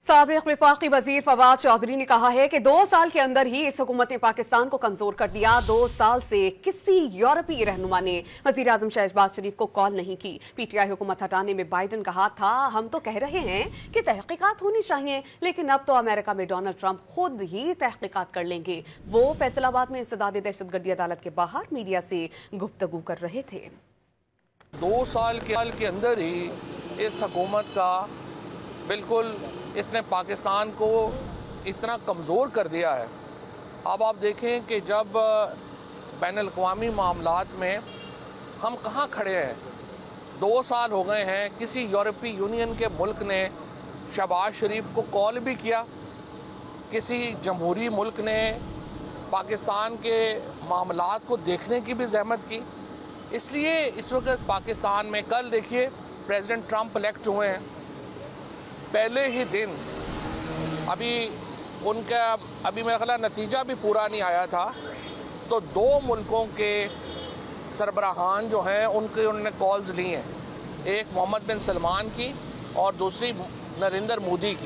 साबिक वफाकी वजीर फवाद चौधरी ने कहा है कि 2 साल के अंदर ही इस हुकूमत ने पाकिस्तान को कमजोर कर दिया। 2 साल से किसी यूरोपीय रहनुमा ने वजीर आजम शहबाज शरीफ को कॉल नहीं की। पीटीआई हुकूमत हटाने में बाइडन कहा था, हम तो कह रहे हैं कि तहकीकात होनी चाहिए, लेकिन अब तो अमेरिका में डोनाल्ड ट्रंप खुद ही तहकीकात कर लेंगे। वो फैसलाबाद में इंसदाद दहशतगर्दी अदालत के बाहर मीडिया से गुफ्तगू कर रहे थे। 2 साल के अंदर ही इस हुकूमत का बिल्कुल इसने पाकिस्तान को इतना कमज़ोर कर दिया है। अब आप देखें कि जब बैनुल-अक़वामी मामलात में हम कहाँ खड़े हैं। 2 साल हो गए हैं, किसी यूरोपीय यूनियन के मुल्क ने शहबाज शरीफ को कॉल भी किया, किसी जमहूरी मुल्क ने पाकिस्तान के मामलात को देखने की भी ज़हमत की। इसलिए इस वक्त पाकिस्तान में कल देखिए प्रेसिडेंट ट्रंप इलेक्ट हुए हैं, पहले ही दिन अभी मेरा ख्याल नतीजा भी पूरा नहीं आया था, तो 2 मुल्कों के सरबराहान जो हैं उन्होंने कॉल्स ली हैं, एक मोहम्मद बिन सलमान की और दूसरी नरेंद्र मोदी की।